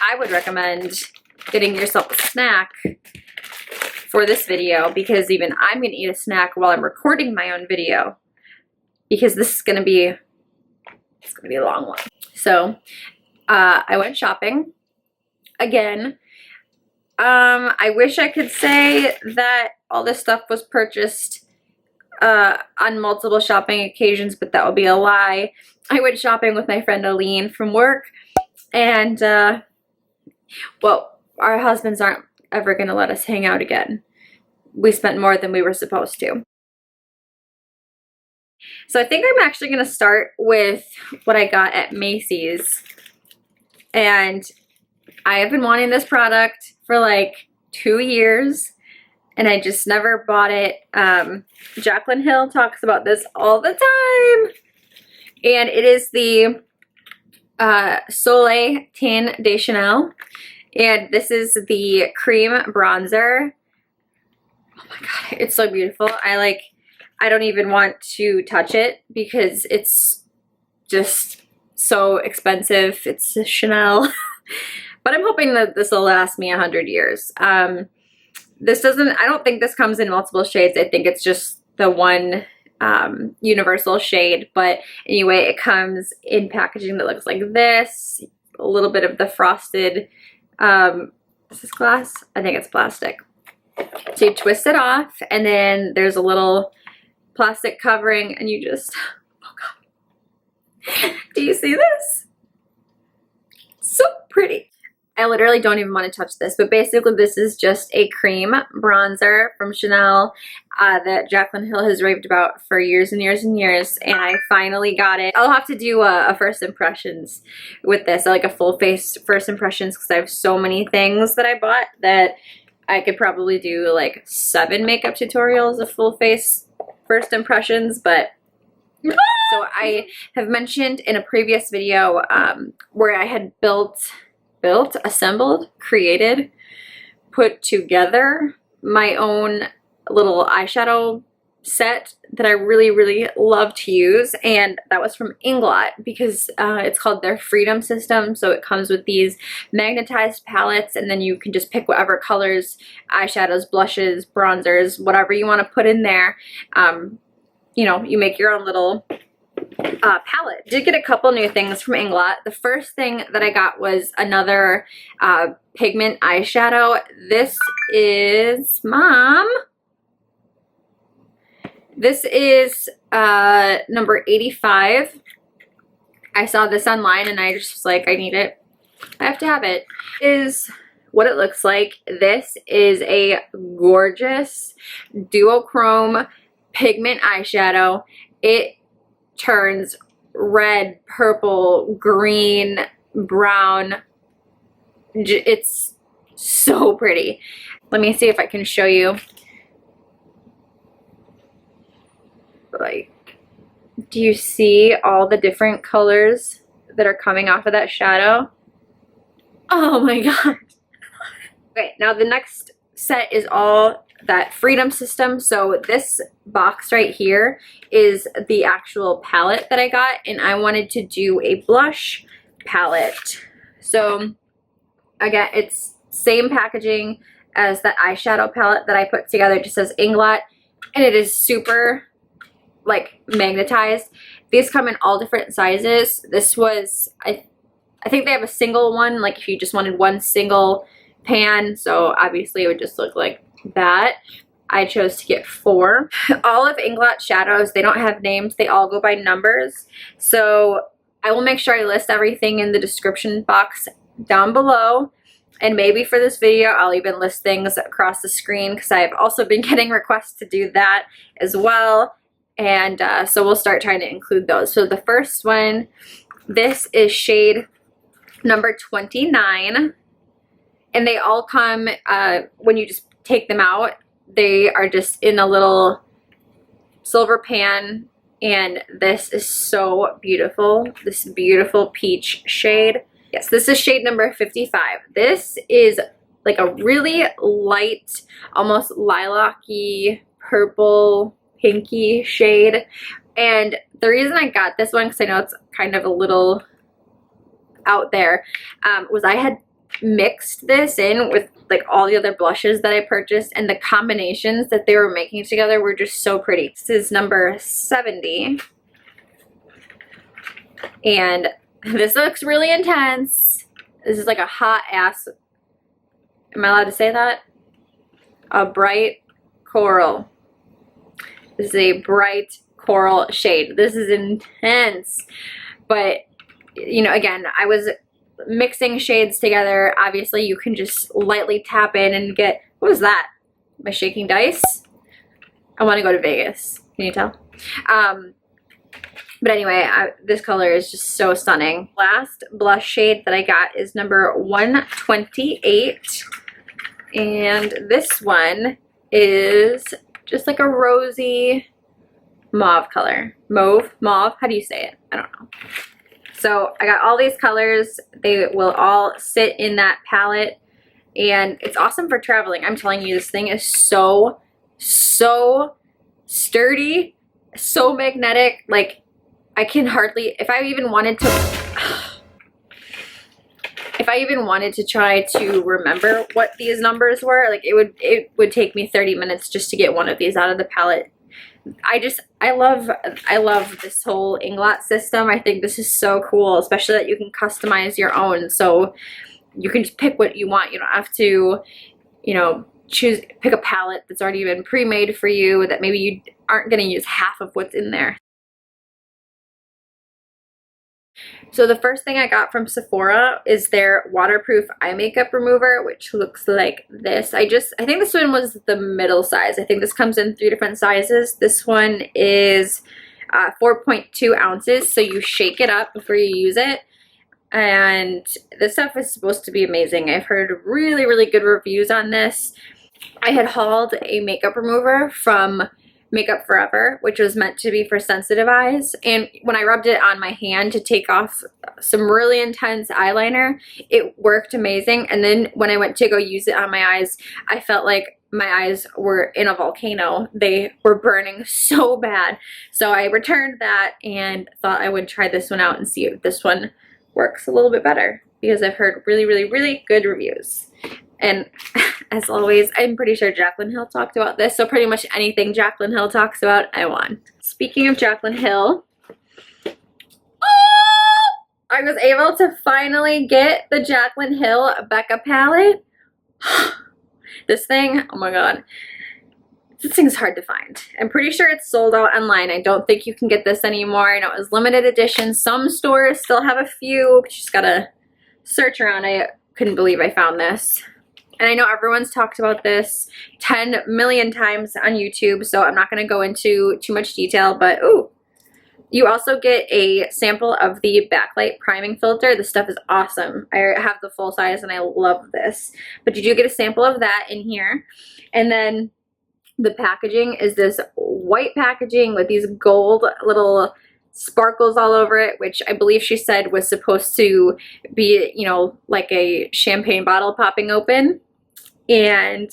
I would recommend getting yourself a snack for this video, because even I'm going to eat a snack while I'm recording my own video, because this is going to be, it's going to be a long one. So I went shopping again. I wish I could say that all this stuff was purchased on multiple shopping occasions, but that would be a lie. I went shopping with my friend Aline from work, and well, our husbands aren't ever going to let us hang out again. We spent more than we were supposed to. So I think I'm actually going to start with what I got at Macy's. And I have been wanting this product for like 2 years, and I just never bought it. Jaclyn Hill talks about this all the time. And it is the Soleil Teint de Chanel. And this is the cream bronzer. Oh my god, it's so beautiful. I don't even want to touch it because it's just so expensive. It's Chanel. But I'm hoping that this will last me 100 years. This doesn't, I don't think this comes in multiple shades. I think it's just the one universal shade. But anyway, it comes in packaging that looks like this. A little bit of the frosted, is this glass? I think it's plastic. So you twist it off, and then there's a little plastic covering, and you just, oh god. Do you see this? So pretty. I literally don't even want to touch this, but basically this is just a cream bronzer from Chanel that Jaclyn Hill has raved about for years and years and years, and I finally got it. I'll have to do a first impressions with this, like a full face first impressions, because I have so many things that I bought that I could probably do like 7 makeup tutorials of full face first impressions. But so I have mentioned in a previous video where I had assembled, created, put together my own little eyeshadow set that I really, really love to use, and that was from Inglot, because it's called their Freedom System. So it comes with these magnetized palettes, and then you can just pick whatever colors, eyeshadows, blushes, bronzers, whatever you want to put in there. You know, you make your own little palette. Did get a couple new things from Inglot. The first thing that I got was another pigment eyeshadow. This is, Mom, this is number 85. I saw this online and I just was like, I need it. I have to have it. Is what it looks like. This is a gorgeous duochrome pigment eyeshadow. It turns red, purple, green, brown. It's so pretty. Let me see if I can show you. Like, do you see all the different colors that are coming off of that shadow? Oh my god. Okay, now the next set is all that Freedom System. So this box right here is the actual palette that I got, and I wanted to do a blush palette. So again, it's same packaging as that eyeshadow palette that I put together. It just says Inglot, and it is super like magnetized. These come in all different sizes. This was, I think they have a single one, like if you just wanted one single pan, so obviously it would just look like that. I chose to get 4. All of Inglot shadows, they don't have names, they all go by numbers. So I will make sure I list everything in the description box down below. And maybe for this video, I'll even list things across the screen, because I've also been getting requests to do that as well. And so we'll start trying to include those. So the first one, this is shade number 29. And they all come, when you just take them out, they are just in a little silver pan, and this is so beautiful. This beautiful peach shade. Yes, this is shade number 55. This is like a really light, almost lilac-y, purple, pinky shade. And the reason I got this one, because I know it's kind of a little out there, was I had mixed this in with like all the other blushes that I purchased, and the combinations that they were making together were just so pretty. This is number 70. And this looks really intense. This is like a hot ass, am I allowed to say that? A bright coral. This is a bright coral shade. This is intense. But, you know, again, I was mixing shades together. Obviously, you can just lightly tap in and get, what was that? Am I shaking dice? I want to go to Vegas. Can you tell? But anyway, this color is just so stunning. Last blush shade that I got is number 128. And this one is just like a rosy mauve color. Mauve? How do you say it? I don't know. So I got all these colors. They will all sit in that palette. And it's awesome for traveling. I'm telling you, this thing is so sturdy, so magnetic. Like, I can hardly, if I even wanted to try to remember what these numbers were, like it would take me 30 minutes just to get one of these out of the palette. I love this whole Inglot system. I think this is so cool, especially that you can customize your own. So you can just pick what you want. You don't have to, you know, pick a palette that's already been pre-made for you that maybe you aren't going to use half of what's in there. So the first thing I got from Sephora is their waterproof eye makeup remover, which looks like this. I think this one was the middle size. I think this comes in 3 different sizes. This one is 4.2 ounces, so you shake it up before you use it. And this stuff is supposed to be amazing. I've heard really, really good reviews on this. I had hauled a makeup remover from Makeup Forever, which was meant to be for sensitive eyes, and when I rubbed it on my hand to take off some really intense eyeliner, it worked amazing. And then when I went to go use it on my eyes, I felt like my eyes were in a volcano. They were burning so bad. So I returned that and thought I would try this one out and see if this one works a little bit better, because I've heard really, really, really good reviews. And as always, I'm pretty sure Jaclyn Hill talked about this, so pretty much anything Jaclyn Hill talks about, I want. Speaking of Jaclyn Hill, I was able to finally get the Jaclyn Hill Becca palette. This thing, oh my god, this thing's hard to find. I'm pretty sure it's sold out online. I don't think you can get this anymore. I know it was limited edition. Some stores still have a few, but you just gotta search around. I couldn't believe I found this. And I know everyone's talked about this 10 million times on YouTube, so I'm not going to go into too much detail, but ooh, you also get a sample of the backlight priming filter. This stuff is awesome. I have the full size and I love this. But you do get a sample of that in here. And then the packaging is this white packaging with these gold little sparkles all over it, which I believe she said was supposed to be, you know, like a champagne bottle popping open. And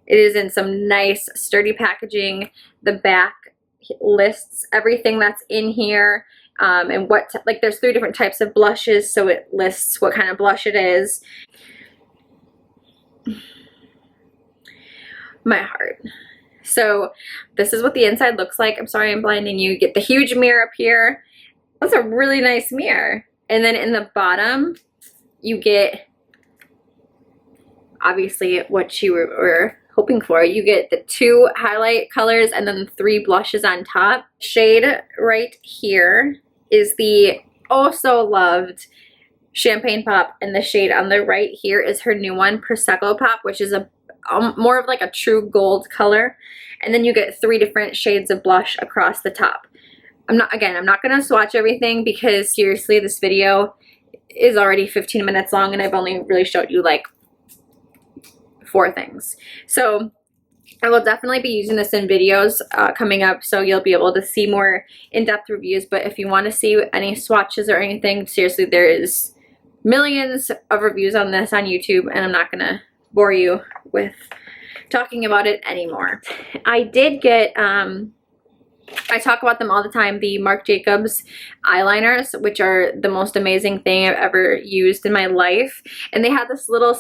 it is in some nice sturdy packaging. The back lists everything that's in here, and what, like, there's 3 different types of blushes, so it lists what kind of blush it is. My heart. So this is what the inside looks like. I'm sorry I'm blinding you. You get the huge mirror up here. That's a really nice mirror. And then in the bottom, you get obviously what you were hoping for. You get the 2 highlight colors and then 3 blushes on top. Shade right here is the also loved Champagne Pop, and the shade on the right here is her new one, Prosecco Pop, which is a more of like a true gold color. And then you get 3 different shades of blush across the top. I'm not going to swatch everything because seriously, this video is already 15 minutes long and I've only really showed you like 4 things. So I will definitely be using this in videos coming up, so you'll be able to see more in-depth reviews. But if you want to see any swatches or anything, seriously, there is millions of reviews on this on YouTube, and I'm not going to bore you with talking about it anymore. I did get I talk about them all the time, the Marc Jacobs eyeliners, which are the most amazing thing I've ever used in my life. And they have this little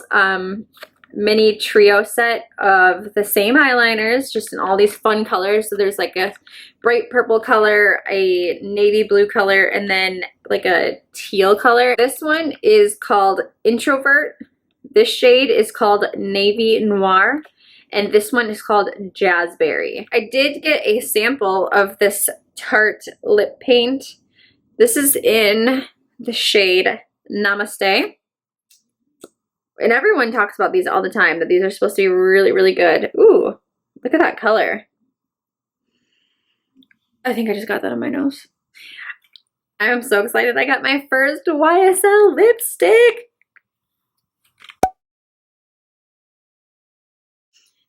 mini trio set of the same eyeliners, just in all these fun colors. So there's like a bright purple color, a navy blue color, and then like a teal color. This one is called Introvert. This shade is called Navy Noir. And this one is called Jazzberry. I did get a sample of this Tarte lip paint. This is in the shade Namaste. And everyone talks about these all the time, that these are supposed to be really, really good. Ooh, look at that color. I think I just got that on my nose. I'm so excited. I got my first YSL lipstick.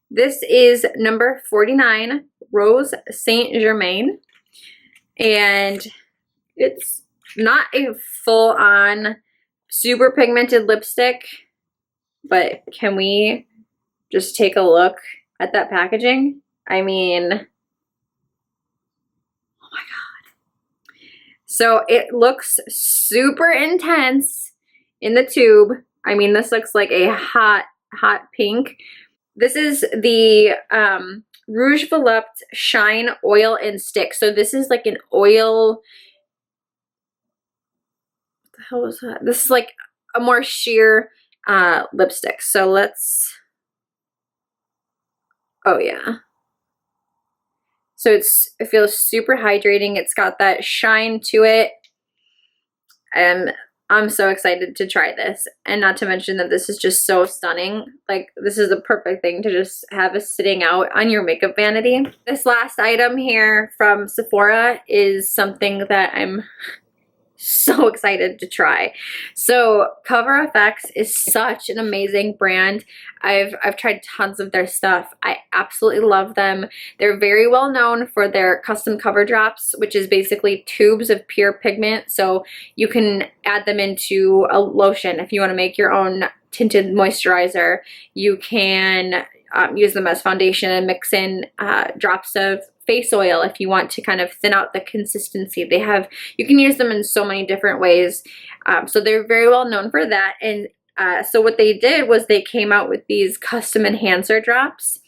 This is number 49, Rose St. Germain. And it's not a full-on super pigmented lipstick, but can we just take a look at that packaging? I mean, oh my God. So it looks super intense in the tube. I mean, this looks like a hot, hot pink. This is the Rouge Volupte Shine Oil and Stick. So this is like an oil. What the hell was that? This is like a more sheer lipstick. So let's, oh yeah. So it feels super hydrating. It's got that shine to it. I'm so excited to try this, and not to mention that this is just so stunning. Like, this is the perfect thing to just have sitting out on your makeup vanity. This last item here from Sephora is something that I'm so excited to try. So Cover FX is such an amazing brand. I've tried tons of their stuff. I absolutely love them. They're very well known for their custom cover drops, which is basically tubes of pure pigment. So you can add them into a lotion if you want to make your own tinted moisturizer. You can use them as foundation and mix in drops of face oil if you want to kind of thin out the consistency. You can use them in so many different ways. So they're very well known for that. And so what they did was they came out with these custom enhancer drops,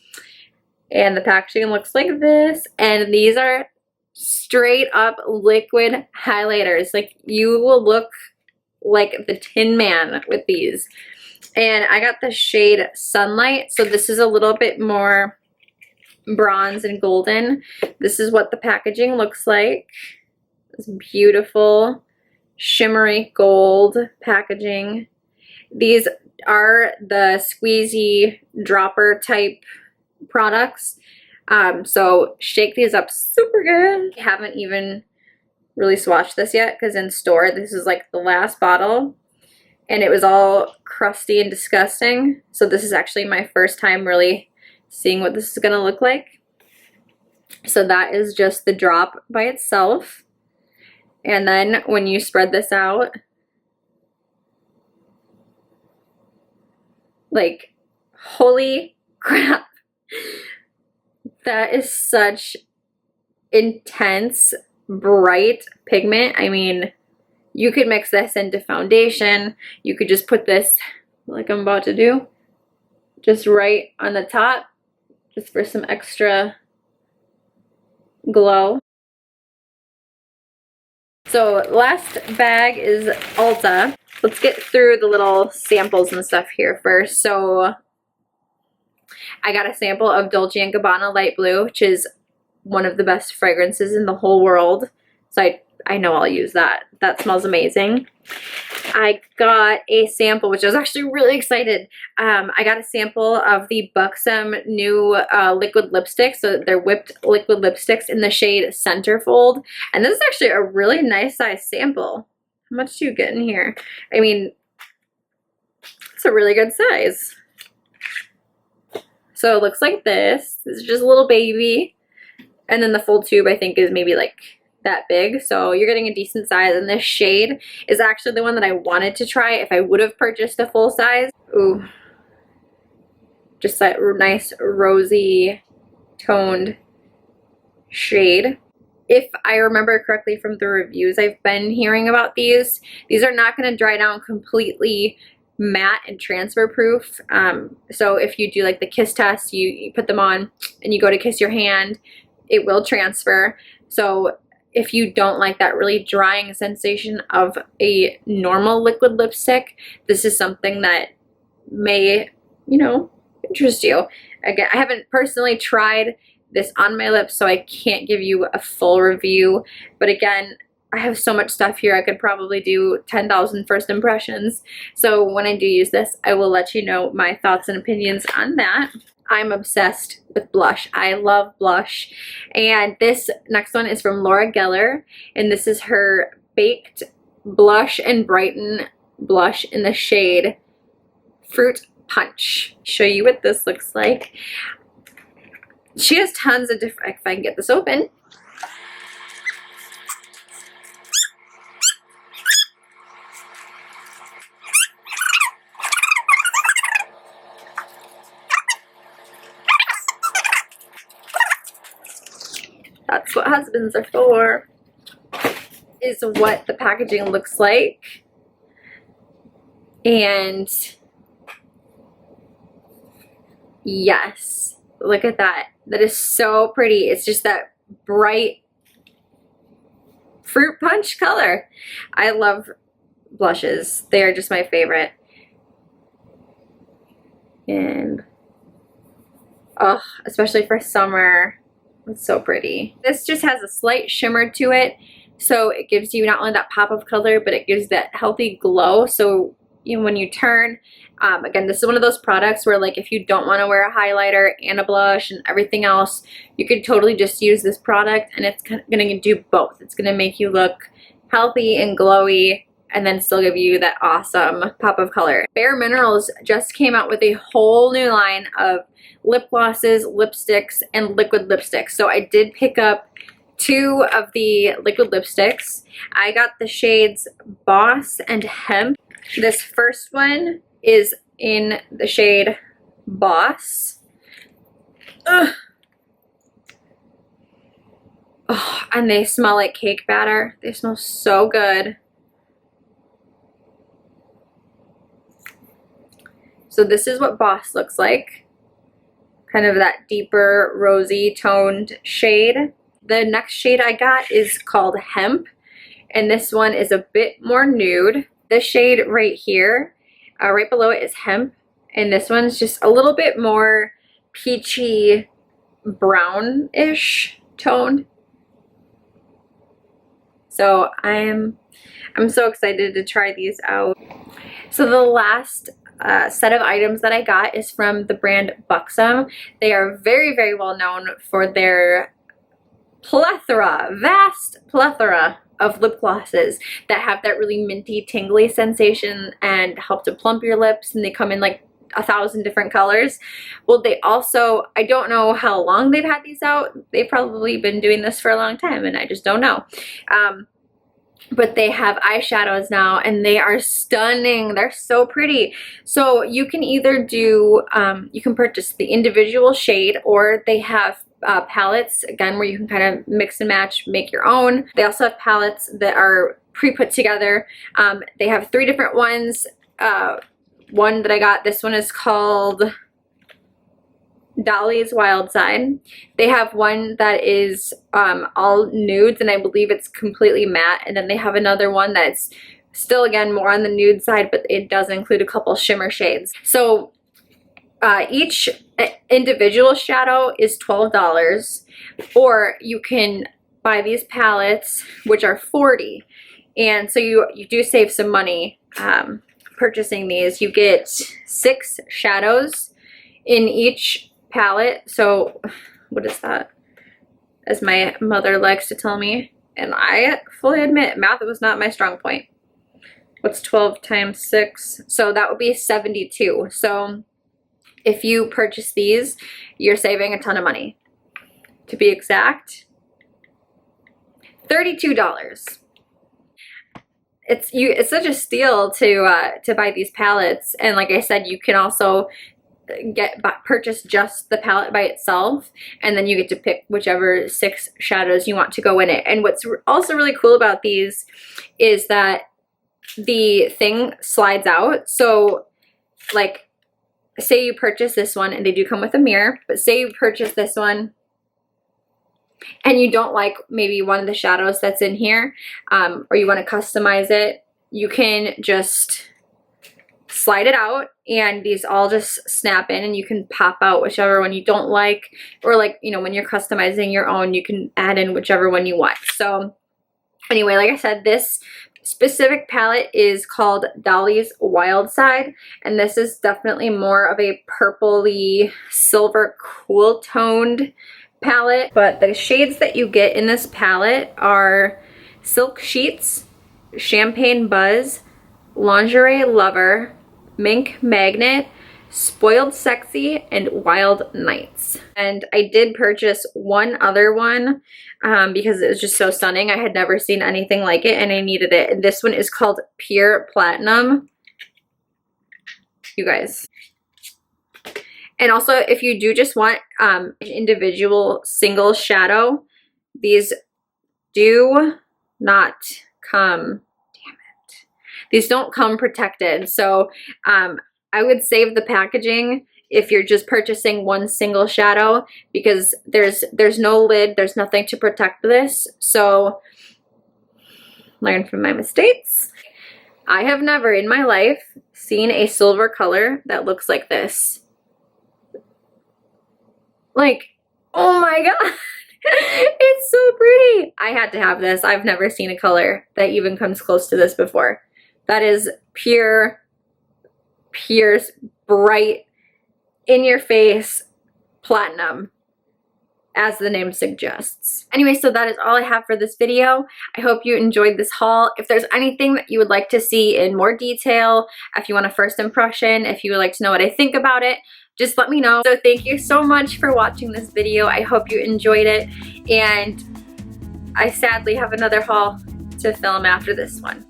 and the packaging looks like this. And these are straight up liquid highlighters. Like, you will look like the Tin Man with these. And I got the shade Sunlight. So this is a little bit more bronze and golden. This is what the packaging looks like. This beautiful shimmery gold packaging. These are the squeezy dropper type products. So shake these up super good. I haven't even really swatched this yet, because in store this is like the last bottle and it was all crusty and disgusting. So this is actually my first time really seeing what this is gonna look like. So that is just the drop by itself. And then when you spread this out, like, holy crap, that is such intense, bright pigment. I mean, you could mix this into foundation. You could just put this, like I'm about to do, just right on the top, just for some extra glow. So last bag is Ulta. Let's get through the little samples and stuff here first. So I got a sample of Dolce & Gabbana Light Blue, which is one of the best fragrances in the whole world. So I know I'll use that. That smells amazing. I got a sample, which I was actually really excited. I got a sample of the Buxom new liquid lipstick. So they're whipped liquid lipsticks in the shade Centerfold. And this is actually a really nice size sample. How much do you get in here? I mean, it's a really good size. So it looks like this. This is just a little baby. And then the full tube, I think, is maybe like that big. So you're getting a decent size. And this shade is actually the one that I wanted to try if I would have purchased a full size. Ooh. Just that nice rosy toned shade. if I remember correctly from the reviews I've been hearing about these are not going to dry down completely matte and transfer proof. So if you do like the kiss test, you put them on and you go to kiss your hand, it will transfer. So if you don't like that really drying sensation of a normal liquid lipstick, this is something that may, you know, interest you. Again, I haven't personally tried this on my lips, so I can't give you a full review, but again, I have so much stuff here, I could probably do 10,000 first impressions. So when I do use this, I will let you know my thoughts and opinions on that. I'm obsessed with blush. I love blush. And this next one is from Laura Geller, and this is her Baked Blush-N-Brighten blush in the shade Fruit Punch. Show you what this looks like. She has tons of different, if I can get this open. That's what husbands are for, is what the packaging looks like. And yes, look at that. That is so pretty. It's just that bright fruit punch color. I love blushes. They are just my favorite. And oh, especially for summer. It's so pretty. This just has a slight shimmer to it, so it gives you not only that pop of color, but it gives that healthy glow. So you know, when you turn, again, this is one of those products where like if you don't want to wear a highlighter and a blush and everything else, you could totally just use this product and it's going to do both. It's going to make you look healthy and glowy and then still give you that awesome pop of color. Bare Minerals just came out with a whole new line of lip glosses, lipsticks, and liquid lipsticks. So I did pick up 2 of the liquid lipsticks. I got the shades Boss and Hemp. This first one is in the shade Boss. Ugh. Oh, and they smell like cake batter. They smell so good. So this is what Boss looks like. Kind of that deeper rosy toned shade. The next shade I got is called Hemp, and this one is a bit more nude. This shade right here, right below it is Hemp, and this one's just a little bit more peachy brownish toned. So I'm so excited to try these out. So the last set of items that I got is from the brand Buxom. They are very, very well known for their vast plethora of lip glosses that have that really minty, tingly sensation and help to plump your lips, and they come in like 1,000 different colors. Well, they also, I don't know how long they've had these out. They've probably been doing this for a long time and I just don't know. But they have eyeshadows now and they are stunning. They're so pretty. So you can either do, you can purchase the individual shade, or they have palettes, again, where you can kind of mix and match, make your own. They also have palettes that are pre-put together. They have 3 different ones. One that I got, this one is called Dolly's Wild Side. They have one that is all nudes, and I believe it's completely matte, and then they have another one that's still, again, more on the nude side, but it does include a couple shimmer shades. So each individual shadow is $12, or you can buy these palettes, which are $40, and so you do save some money purchasing these. You get 6 shadows in each palette. So what is that, as my mother likes to tell me, and I fully admit math was not my strong point. What's 12 times 6? So that would be 72. So if you purchase these, you're saving a ton of money. To be exact, $32. It's such a steal to buy these palettes, and like I said, you can also purchase just the palette by itself, and then you get to pick whichever 6 shadows you want to go in it. And what's also really cool about these is that the thing slides out. So like, say you purchase this one, and they do come with a mirror, but say you purchase this one and you don't like maybe one of the shadows that's in here, or you want to customize it, you can just slide it out and these all just snap in, and you can pop out whichever one you don't like, or like, you know, when you're customizing your own, you can add in whichever one you want. So anyway, like I said, this specific palette is called Dolly's Wild Side, and this is definitely more of a purpley silver cool toned palette. But the shades that you get in this palette are Silk Sheets, Champagne Buzz, Lingerie Lover, Mink Magnet, Spoiled Sexy, and Wild Nights. And I did purchase one other one because it was just so stunning. I had never seen anything like it and I needed it. And this one is called Pure Platinum. You guys. And also, if you do just want an individual single shadow, these do not come, damn it, these don't come protected. So I would save the packaging if you're just purchasing one single shadow, because there's no lid, there's nothing to protect this. So learn from my mistakes. I have never in my life seen a silver color that looks like this. Like, oh my god, it's so pretty. I had to have this. I've never seen a color that even comes close to this before. That is pure, bright, in your face platinum, as the name suggests. Anyway, so that is all I have for this video. I hope you enjoyed this haul. If there's anything that you would like to see in more detail, if you want a first impression, if you would like to know what I think about it, just let me know. So thank you so much for watching this video. I hope you enjoyed it, and I sadly have another haul to film after this one.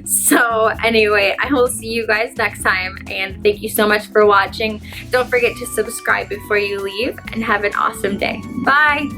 So anyway, I will see you guys next time, and thank you so much for watching. Don't forget to subscribe before you leave, and have an awesome day. Bye!